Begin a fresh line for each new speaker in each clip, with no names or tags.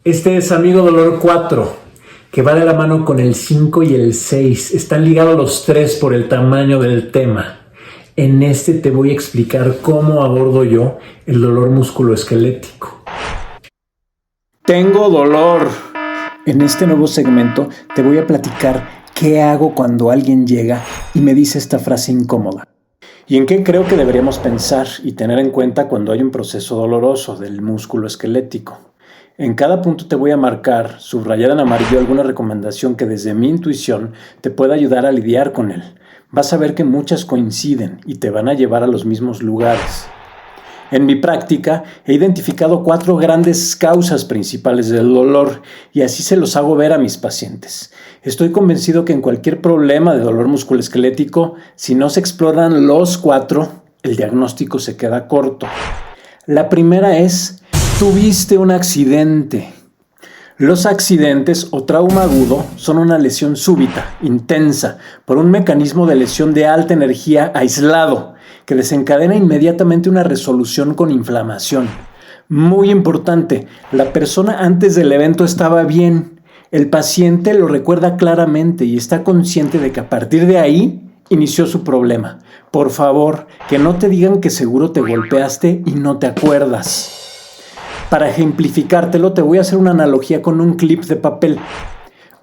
Este es Amigo Dolor 4, que va de la mano con el 5 y el 6. Están ligados los tres por el tamaño del tema. En este te voy a explicar cómo abordo yo el dolor musculoesquelético.
Tengo dolor. En este nuevo segmento te voy a platicar qué hago cuando alguien llega y me dice esta frase incómoda. Y en qué creo que deberíamos pensar y tener en cuenta cuando hay un proceso doloroso del músculo esquelético. En cada punto te voy a marcar, subrayada en amarillo, alguna recomendación que desde mi intuición te pueda ayudar a lidiar con él. Vas a ver que muchas coinciden y te van a llevar a los mismos lugares. En mi práctica he identificado 4 grandes causas principales del dolor y así se los hago ver a mis pacientes. Estoy convencido que en cualquier problema de dolor musculoesquelético, si no se exploran los 4, el diagnóstico se queda corto. La primera es: tuviste un accidente. Los accidentes o trauma agudo son una lesión súbita, intensa, por un mecanismo de lesión de alta energía aislado, que desencadena inmediatamente una resolución con inflamación. Muy importante, la persona antes del evento estaba bien. El paciente lo recuerda claramente y está consciente de que a partir de ahí inició su problema. Por favor, que no te digan que seguro te golpeaste y no te acuerdas. Para ejemplificártelo, te voy a hacer una analogía con un clip de papel.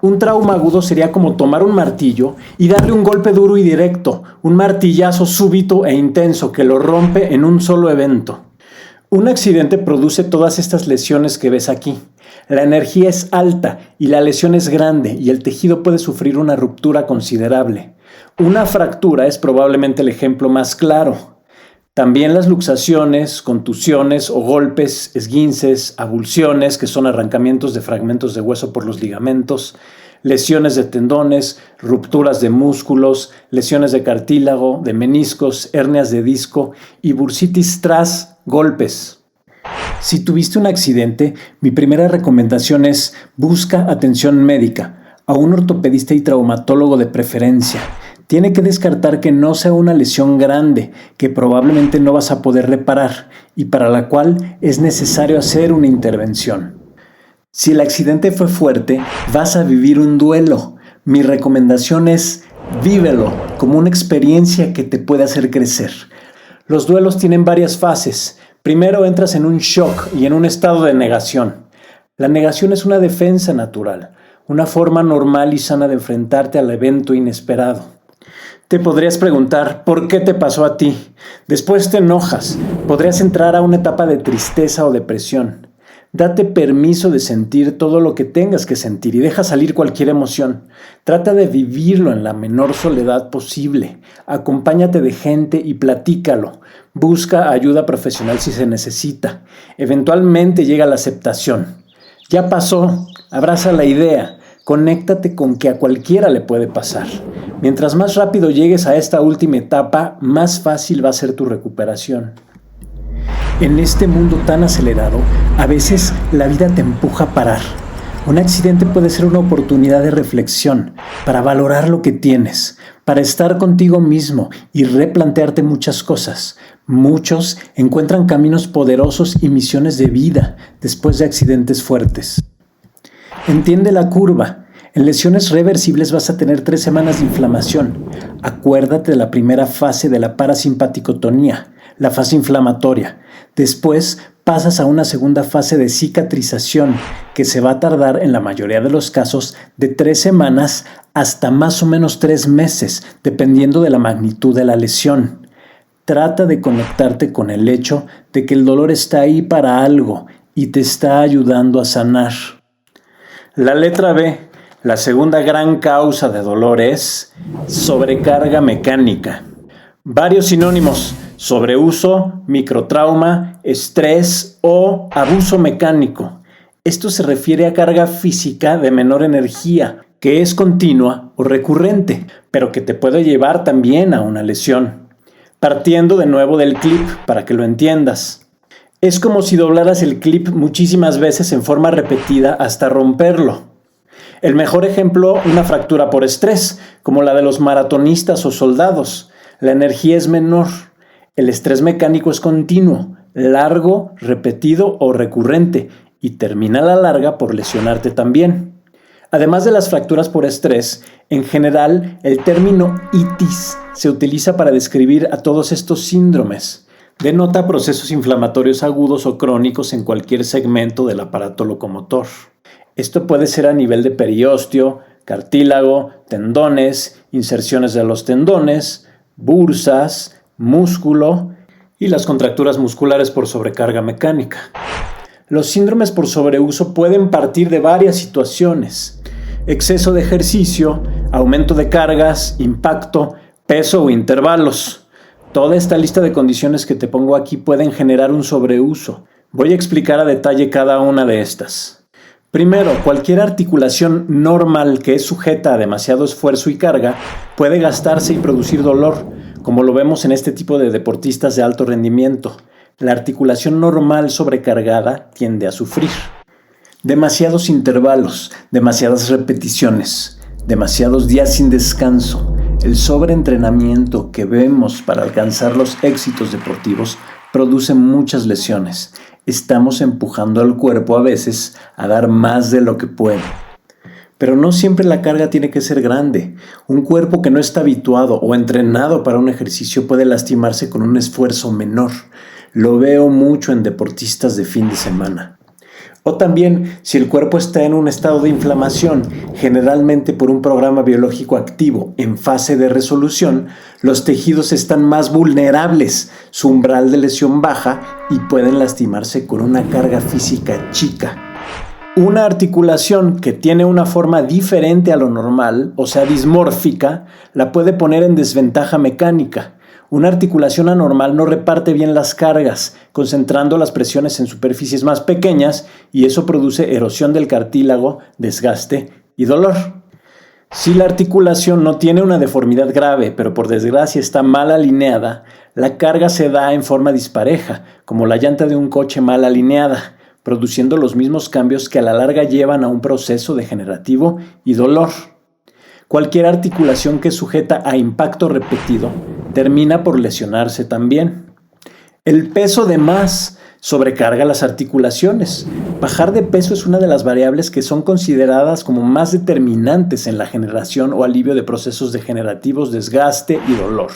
Un trauma agudo sería como tomar un martillo y darle un golpe duro y directo, un martillazo súbito e intenso que lo rompe en un solo evento. Un accidente produce todas estas lesiones que ves aquí. La energía es alta y la lesión es grande y el tejido puede sufrir una ruptura considerable. Una fractura es probablemente el ejemplo más claro. También las luxaciones, contusiones o golpes, esguinces, avulsiones, que son arrancamientos de fragmentos de hueso por los ligamentos, lesiones de tendones, rupturas de músculos, lesiones de cartílago, de meniscos, hernias de disco y bursitis tras golpes. Si tuviste un accidente, mi primera recomendación es: busca atención médica, a un ortopedista y traumatólogo de preferencia. Tiene que descartar que no sea una lesión grande, que probablemente no vas a poder reparar y para la cual es necesario hacer una intervención. Si el accidente fue fuerte, vas a vivir un duelo. Mi recomendación es: vívelo como una experiencia que te puede hacer crecer. Los duelos tienen varias fases. Primero entras en un shock y en un estado de negación. La negación es una defensa natural, una forma normal y sana de enfrentarte al evento inesperado. Te podrías preguntar, ¿por qué te pasó a ti? Después te enojas. Podrías entrar a una etapa de tristeza o depresión. Date permiso de sentir todo lo que tengas que sentir y deja salir cualquier emoción. Trata de vivirlo en la menor soledad posible. Acompáñate de gente y platícalo. Busca ayuda profesional si se necesita. Eventualmente llega la aceptación. Ya pasó, abraza la idea. Conéctate con que a cualquiera le puede pasar. Mientras más rápido llegues a esta última etapa, más fácil va a ser tu recuperación. En este mundo tan acelerado, a veces la vida te empuja a parar. Un accidente puede ser una oportunidad de reflexión, para valorar lo que tienes, para estar contigo mismo y replantearte muchas cosas. Muchos encuentran caminos poderosos y misiones de vida después de accidentes fuertes. Entiende la curva. En lesiones reversibles vas a tener 3 semanas de inflamación. Acuérdate de la primera fase de la parasimpaticotonía, la fase inflamatoria. Después pasas a una segunda fase de cicatrización, que se va a tardar en la mayoría de los casos de 3 semanas hasta más o menos 3 meses, dependiendo de la magnitud de la lesión. Trata de conectarte con el hecho de que el dolor está ahí para algo y te está ayudando a sanar. La letra B, la segunda gran causa de dolor, es sobrecarga mecánica. Varios sinónimos: sobreuso, microtrauma, estrés o abuso mecánico. Esto se refiere a carga física de menor energía, que es continua o recurrente, pero que te puede llevar también a una lesión. Partiendo de nuevo del clip para que lo entiendas. Es como si doblaras el clip muchísimas veces en forma repetida hasta romperlo. El mejor ejemplo, una fractura por estrés, como la de los maratonistas o soldados. La energía es menor. El estrés mecánico es continuo, largo, repetido o recurrente y termina a la larga por lesionarte también. Además de las fracturas por estrés, en general el término itis se utiliza para describir a todos estos síndromes. Denota procesos inflamatorios agudos o crónicos en cualquier segmento del aparato locomotor. Esto puede ser a nivel de periósteo, cartílago, tendones, inserciones de los tendones, bursas, músculo y las contracturas musculares por sobrecarga mecánica. Los síndromes por sobreuso pueden partir de varias situaciones: exceso de ejercicio, aumento de cargas, impacto, peso o intervalos. Toda esta lista de condiciones que te pongo aquí pueden generar un sobreuso. Voy a explicar a detalle cada una de estas. Primero, cualquier articulación normal que es sujeta a demasiado esfuerzo y carga puede gastarse y producir dolor, como lo vemos en este tipo de deportistas de alto rendimiento. La articulación normal sobrecargada tiende a sufrir. Demasiados intervalos, demasiadas repeticiones, demasiados días sin descanso. El sobreentrenamiento que vemos para alcanzar los éxitos deportivos produce muchas lesiones. Estamos empujando al cuerpo a veces a dar más de lo que puede. Pero no siempre la carga tiene que ser grande. Un cuerpo que no está habituado o entrenado para un ejercicio puede lastimarse con un esfuerzo menor. Lo veo mucho en deportistas de fin de semana. O también, si el cuerpo está en un estado de inflamación, generalmente por un programa biológico activo en fase de resolución, los tejidos están más vulnerables, su umbral de lesión baja y pueden lastimarse con una carga física chica. Una articulación que tiene una forma diferente a lo normal, o sea dismórfica, la puede poner en desventaja mecánica. Una articulación anormal no reparte bien las cargas, concentrando las presiones en superficies más pequeñas, y eso produce erosión del cartílago, desgaste y dolor. Si la articulación no tiene una deformidad grave, pero por desgracia está mal alineada, la carga se da en forma dispareja, como la llanta de un coche mal alineada, produciendo los mismos cambios que a la larga llevan a un proceso degenerativo y dolor. Cualquier articulación que es sujeta a impacto repetido termina por lesionarse también. El peso de más sobrecarga las articulaciones. Bajar de peso es una de las variables que son consideradas como más determinantes en la generación o alivio de procesos degenerativos, desgaste y dolor.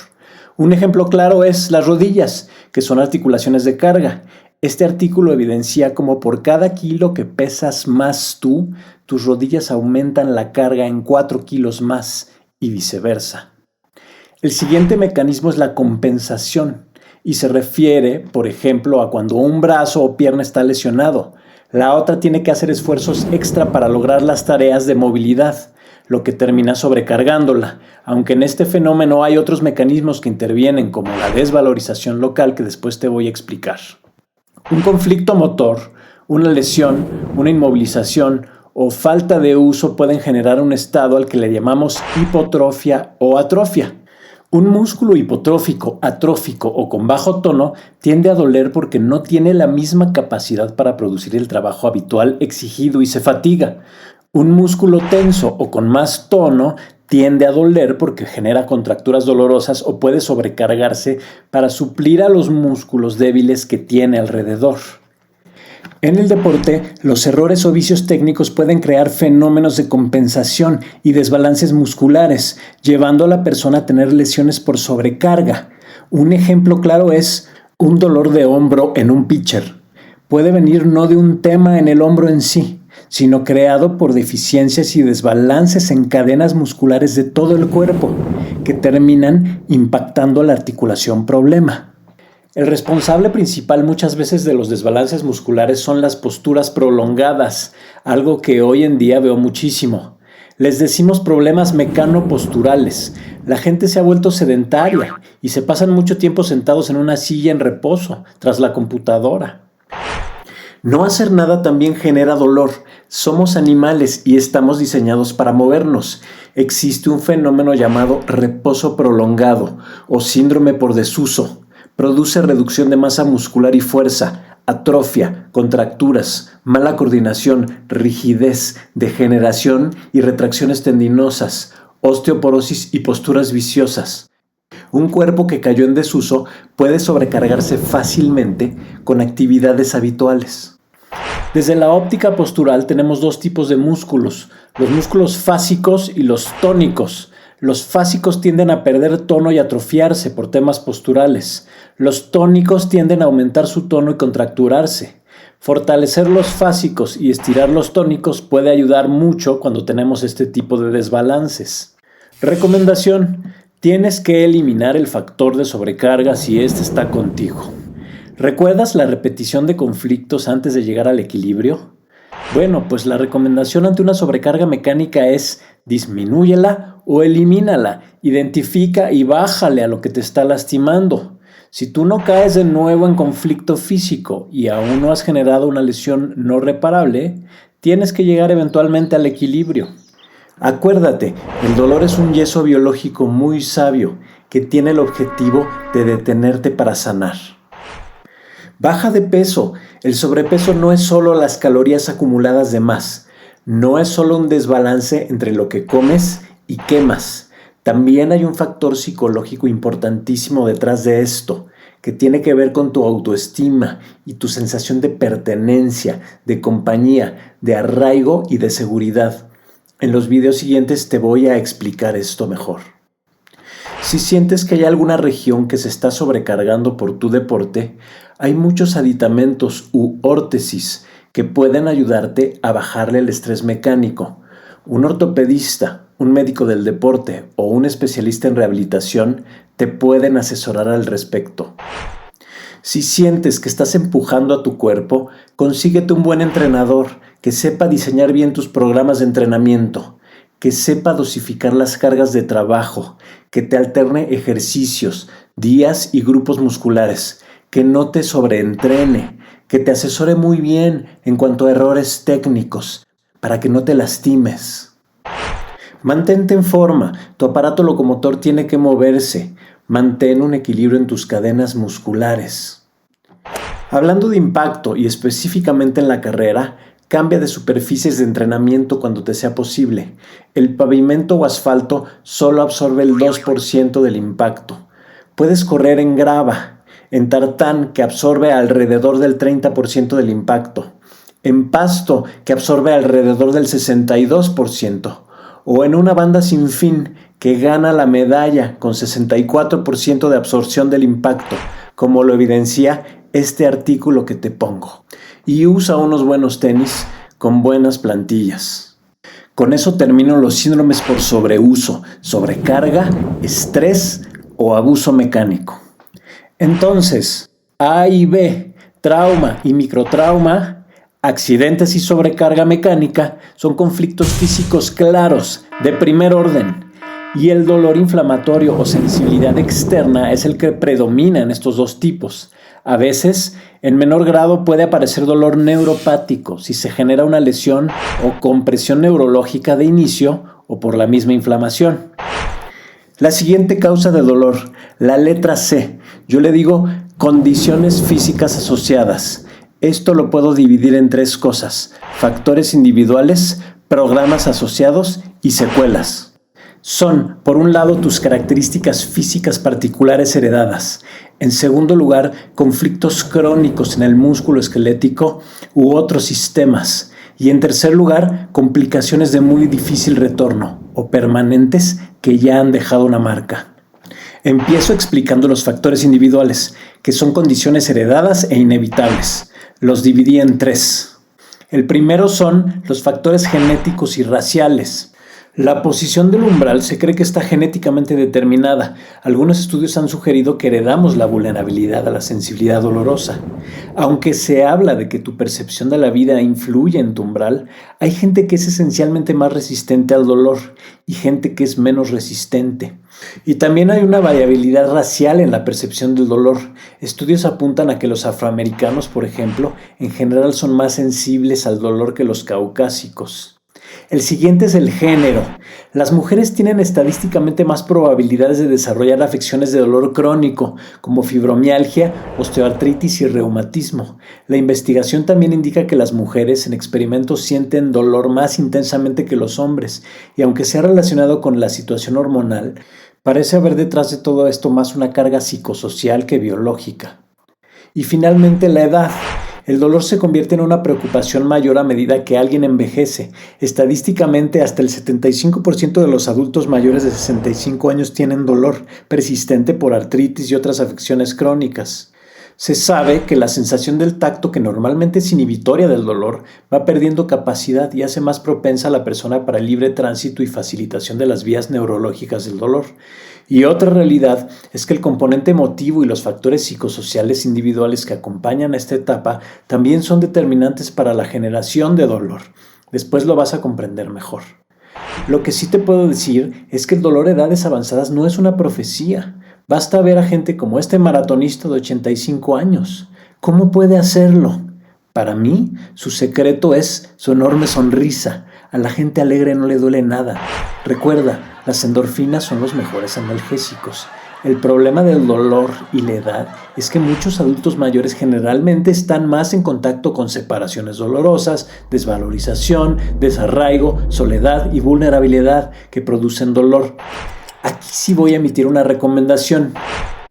Un ejemplo claro es las rodillas, que son articulaciones de carga. Este artículo evidencia cómo por cada kilo que pesas más tú, tus rodillas aumentan la carga en 4 kilos más y viceversa. El siguiente mecanismo es la compensación y se refiere, por ejemplo, a cuando un brazo o pierna está lesionado. La otra tiene que hacer esfuerzos extra para lograr las tareas de movilidad, lo que termina sobrecargándola, aunque en este fenómeno hay otros mecanismos que intervienen, como la desvalorización local, que después te voy a explicar. Un conflicto motor, una lesión, una inmovilización o falta de uso pueden generar un estado al que le llamamos hipotrofia o atrofia. Un músculo hipotrófico, atrófico o con bajo tono tiende a doler porque no tiene la misma capacidad para producir el trabajo habitual exigido y se fatiga. Un músculo tenso o con más tono tiende a doler porque genera contracturas dolorosas o puede sobrecargarse para suplir a los músculos débiles que tiene alrededor. En el deporte, los errores o vicios técnicos pueden crear fenómenos de compensación y desbalances musculares, llevando a la persona a tener lesiones por sobrecarga. Un ejemplo claro es un dolor de hombro en un pitcher. Puede venir no de un tema en el hombro en sí, sino creado por deficiencias y desbalances en cadenas musculares de todo el cuerpo, que terminan impactando la articulación problema. El responsable principal muchas veces de los desbalances musculares son las posturas prolongadas, algo que hoy en día veo muchísimo. Les decimos problemas mecano-posturales. La gente se ha vuelto sedentaria y se pasan mucho tiempo sentados en una silla en reposo, tras la computadora. No hacer nada también genera dolor. Somos animales y estamos diseñados para movernos. Existe un fenómeno llamado reposo prolongado o síndrome por desuso. Produce reducción de masa muscular y fuerza, atrofia, contracturas, mala coordinación, rigidez, degeneración y retracciones tendinosas, osteoporosis y posturas viciosas. Un cuerpo que cayó en desuso puede sobrecargarse fácilmente con actividades habituales. Desde la óptica postural tenemos dos tipos de músculos, los músculos fásicos y los tónicos. Los fásicos tienden a perder tono y atrofiarse por temas posturales. Los tónicos tienden a aumentar su tono y contracturarse. Fortalecer los fásicos y estirar los tónicos puede ayudar mucho cuando tenemos este tipo de desbalances. Recomendación: tienes que eliminar el factor de sobrecarga si este está contigo. ¿Recuerdas la repetición de conflictos antes de llegar al equilibrio? Bueno, pues la recomendación ante una sobrecarga mecánica es disminúyela o elimínala, identifica y bájale a lo que te está lastimando. Si tú no caes de nuevo en conflicto físico y aún no has generado una lesión no reparable, tienes que llegar eventualmente al equilibrio. Acuérdate, el dolor es un yeso biológico muy sabio que tiene el objetivo de detenerte para sanar. Baja de peso. El sobrepeso no es solo las calorías acumuladas de más. No es solo un desbalance entre lo que comes y quemas. También hay un factor psicológico importantísimo detrás de esto, que tiene que ver con tu autoestima y tu sensación de pertenencia, de compañía, de arraigo y de seguridad. En los videos siguientes te voy a explicar esto mejor. Si sientes que hay alguna región que se está sobrecargando por tu deporte, hay muchos aditamentos u órtesis que pueden ayudarte a bajarle el estrés mecánico. Un ortopedista, un médico del deporte o un especialista en rehabilitación te pueden asesorar al respecto. Si sientes que estás empujando a tu cuerpo, consíguete un buen entrenador que sepa diseñar bien tus programas de entrenamiento, que sepa dosificar las cargas de trabajo, que te alterne ejercicios, días y grupos musculares, que no te sobreentrene, que te asesore muy bien en cuanto a errores técnicos, para que no te lastimes. Mantente en forma, tu aparato locomotor tiene que moverse, mantén un equilibrio en tus cadenas musculares. Hablando de impacto y específicamente en la carrera, cambia de superficies de entrenamiento cuando te sea posible. El pavimento o asfalto solo absorbe el 2% del impacto. Puedes correr en grava, en tartán, que absorbe alrededor del 30% del impacto, en pasto, que absorbe alrededor del 62%, o en una banda sin fin, que gana la medalla con 64% de absorción del impacto, como lo evidencia este artículo que te pongo. Y usa unos buenos tenis con buenas plantillas. Con eso termino los síndromes por sobreuso, sobrecarga, estrés o abuso mecánico. Entonces, A y B, trauma y microtrauma, accidentes y sobrecarga mecánica son conflictos físicos claros de primer orden. Y el dolor inflamatorio o sensibilidad externa es el que predomina en estos dos tipos. A veces, en menor grado puede aparecer dolor neuropático si se genera una lesión o compresión neurológica de inicio o por la misma inflamación. La siguiente causa de dolor, la letra C, yo le digo condiciones físicas asociadas. Esto lo puedo dividir en tres cosas: factores individuales, programas asociados y secuelas. Son, por un lado, tus características físicas particulares heredadas. En segundo lugar, conflictos crónicos en el músculo esquelético u otros sistemas. Y en tercer lugar, complicaciones de muy difícil retorno o permanentes que ya han dejado una marca. Empiezo explicando los factores individuales, que son condiciones heredadas e inevitables. Los dividí en tres. El primero son los factores genéticos y raciales. La posición del umbral se cree que está genéticamente determinada. Algunos estudios han sugerido que heredamos la vulnerabilidad a la sensibilidad dolorosa. Aunque se habla de que tu percepción de la vida influye en tu umbral, hay gente que es esencialmente más resistente al dolor y gente que es menos resistente. Y también hay una variabilidad racial en la percepción del dolor. Estudios apuntan a que los afroamericanos, por ejemplo, en general son más sensibles al dolor que los caucásicos. El siguiente es el género. Las mujeres tienen estadísticamente más probabilidades de desarrollar afecciones de dolor crónico, como fibromialgia, osteoartritis y reumatismo. La investigación también indica que las mujeres en experimentos sienten dolor más intensamente que los hombres, y aunque sea relacionado con la situación hormonal, parece haber detrás de todo esto más una carga psicosocial que biológica. Y finalmente la edad. El dolor se convierte en una preocupación mayor a medida que alguien envejece. Estadísticamente, hasta el 75% de los adultos mayores de 65 años tienen dolor persistente por artritis y otras afecciones crónicas. Se sabe que la sensación del tacto, que normalmente es inhibitoria del dolor, va perdiendo capacidad y hace más propensa a la persona para el libre tránsito y facilitación de las vías neurológicas del dolor. Y otra realidad es que el componente emotivo y los factores psicosociales individuales que acompañan a esta etapa también son determinantes para la generación de dolor. Después lo vas a comprender mejor. Lo que sí te puedo decir es que el dolor a edades avanzadas no es una profecía. Basta ver a gente como este maratonista de 85 años. ¿Cómo puede hacerlo? Para mí, su secreto es su enorme sonrisa. A la gente alegre no le duele nada. Recuerda, las endorfinas son los mejores analgésicos. El problema del dolor y la edad es que muchos adultos mayores generalmente están más en contacto con separaciones dolorosas, desvalorización, desarraigo, soledad y vulnerabilidad que producen dolor. Aquí sí voy a emitir una recomendación.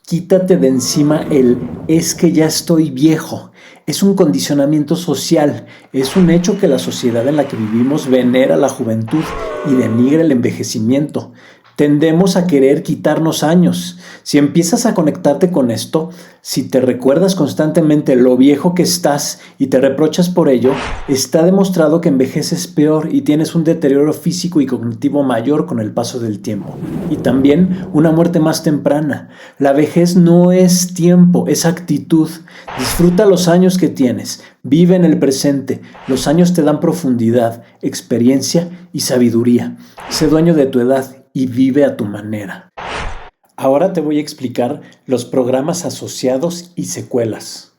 Quítate de encima el "es que ya estoy viejo". Es un condicionamiento social, es un hecho que la sociedad en la que vivimos venera la juventud y denigra el envejecimiento. Tendemos a querer quitarnos años. Si empiezas a conectarte con esto, si te recuerdas constantemente lo viejo que estás y te reprochas por ello, está demostrado que envejeces peor y tienes un deterioro físico y cognitivo mayor con el paso del tiempo. Y también una muerte más temprana. La vejez no es tiempo, es actitud. Disfruta los años que tienes. Vive en el presente. Los años te dan profundidad, experiencia y sabiduría. Sé dueño de tu edad y vive a tu manera. Ahora te voy a explicar los programas asociados y secuelas.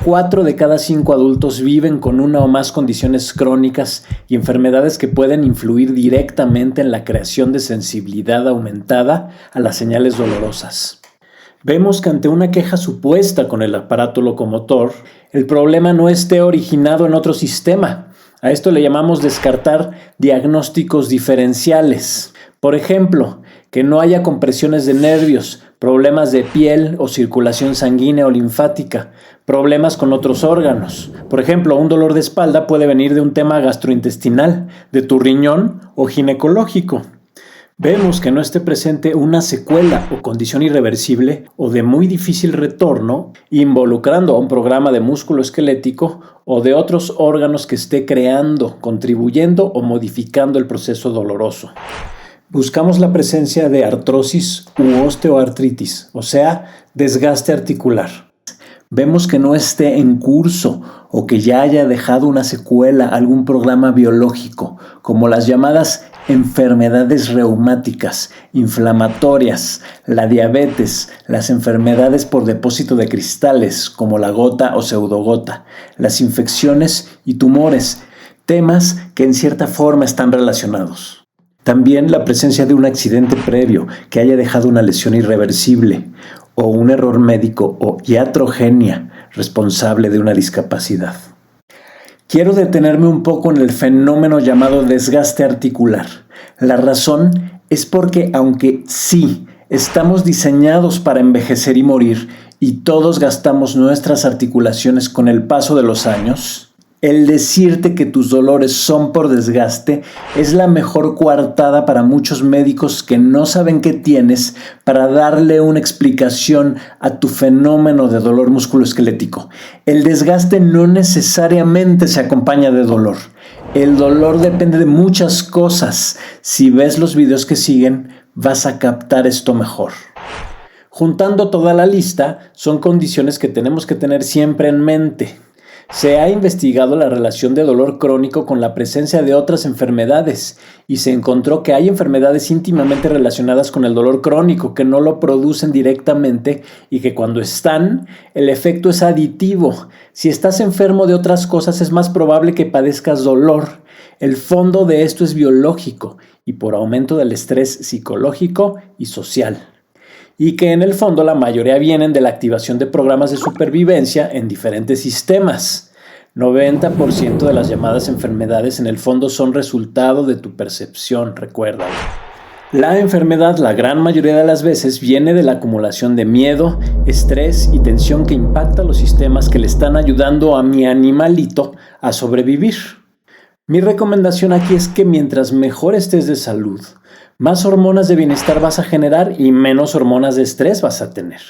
4 de cada 5 adultos viven con una o más condiciones crónicas y enfermedades que pueden influir directamente en la creación de sensibilidad aumentada a las señales dolorosas. Vemos que ante una queja supuesta con el aparato locomotor, el problema no esté originado en otro sistema. A esto le llamamos descartar diagnósticos diferenciales. Por ejemplo, que no haya compresiones de nervios, problemas de piel o circulación sanguínea o linfática, problemas con otros órganos. Por ejemplo, un dolor de espalda puede venir de un tema gastrointestinal, de tu riñón o ginecológico. Vemos que no esté presente una secuela o condición irreversible o de muy difícil retorno, involucrando a un programa de músculo esquelético o de otros órganos que esté creando, contribuyendo o modificando el proceso doloroso. Buscamos la presencia de artrosis u osteoartritis, o sea, desgaste articular. Vemos que no esté en curso o que ya haya dejado una secuela algún programa biológico, como las llamadas enfermedades reumáticas, inflamatorias, la diabetes, las enfermedades por depósito de cristales, como la gota o pseudogota, las infecciones y tumores, temas que en cierta forma están relacionados. También la presencia de un accidente previo que haya dejado una lesión irreversible o un error médico o iatrogenia responsable de una discapacidad. Quiero detenerme un poco en el fenómeno llamado desgaste articular. La razón es porque aunque sí, estamos diseñados para envejecer y morir y todos gastamos nuestras articulaciones con el paso de los años, el decirte que tus dolores son por desgaste es la mejor coartada para muchos médicos que no saben qué tienes para darle una explicación a tu fenómeno de dolor musculoesquelético. El desgaste no necesariamente se acompaña de dolor. El dolor depende de muchas cosas. Si ves los videos que siguen, vas a captar esto mejor. Juntando toda la lista, son condiciones que tenemos que tener siempre en mente. Se ha investigado la relación de dolor crónico con la presencia de otras enfermedades y se encontró que hay enfermedades íntimamente relacionadas con el dolor crónico que no lo producen directamente y que cuando están, el efecto es aditivo. Si estás enfermo de otras cosas, es más probable que padezcas dolor. El fondo de esto es biológico y por aumento del estrés psicológico y social. Y que en el fondo la mayoría vienen de la activación de programas de supervivencia en diferentes sistemas. 90% de las llamadas enfermedades en el fondo son resultado de tu percepción, recuérdalo. La enfermedad, la gran mayoría de las veces, viene de la acumulación de miedo, estrés y tensión que impacta los sistemas que le están ayudando a mi animalito a sobrevivir. Mi recomendación aquí es que mientras mejor estés de salud, más hormonas de bienestar vas a generar y menos hormonas de estrés vas a tener.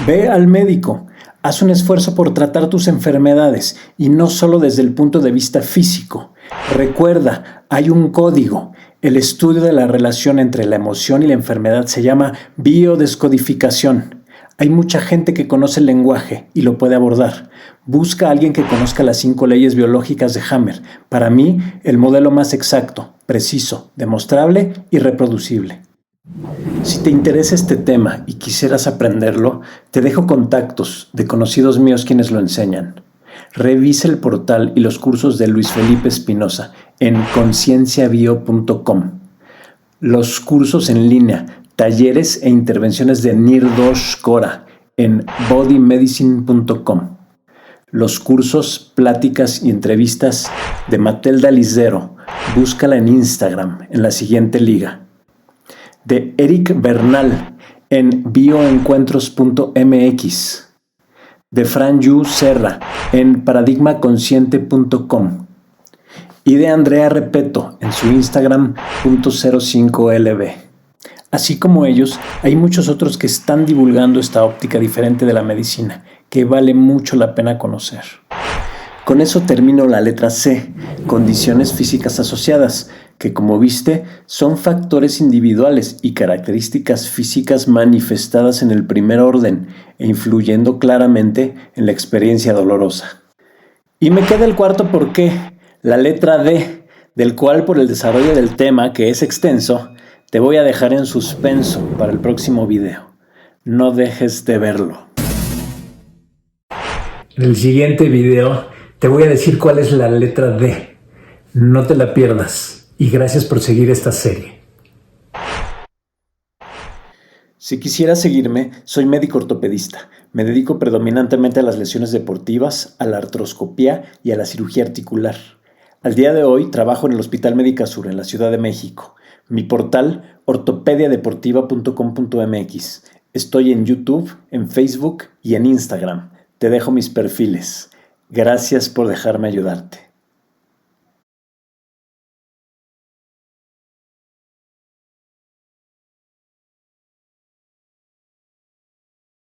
Ve al médico, haz un esfuerzo por tratar tus enfermedades y no solo desde el punto de vista físico. Recuerda, hay un código. El estudio de la relación entre la emoción y la enfermedad se llama biodescodificación. Hay mucha gente que conoce el lenguaje y lo puede abordar. Busca a alguien que conozca las 5 leyes biológicas de Hammer. Para mí, el modelo más exacto, preciso, demostrable y reproducible. Si te interesa este tema y quisieras aprenderlo, te dejo contactos de conocidos míos quienes lo enseñan. Revisa el portal y los cursos de Luis Felipe Espinosa en concienciabio.com. Los cursos en línea, talleres e intervenciones de Nirdosh Kora en bodymedicine.com. Los cursos, pláticas y entrevistas de Matelda Lisdero, búscala en Instagram en la siguiente liga. De Eric Bernal en bioencuentros.mx. De Fran Yu Serra en paradigmaconsciente.com. Y de Andrea Repeto en su Instagram .05lb. Así como ellos, hay muchos otros que están divulgando esta óptica diferente de la medicina, que vale mucho la pena conocer. Con eso termino la letra C, condiciones físicas asociadas, que como viste son factores individuales y características físicas manifestadas en el primer orden e influyendo claramente en la experiencia dolorosa. Y me queda el cuarto porqué, la letra D, del cual por el desarrollo del tema, que es extenso, te voy a dejar en suspenso para el próximo video. No dejes de verlo.
En el siguiente video te voy a decir cuál es la letra D. No te la pierdas. Y gracias por seguir esta serie.
Si quisieras seguirme, soy médico ortopedista. Me dedico predominantemente a las lesiones deportivas, a la artroscopía y a la cirugía articular. Al día de hoy trabajo en el Hospital Médica Sur en la Ciudad de México. Mi portal, ortopediadeportiva.com.mx. Estoy en YouTube, en Facebook y en Instagram. Te dejo mis perfiles. Gracias por dejarme ayudarte.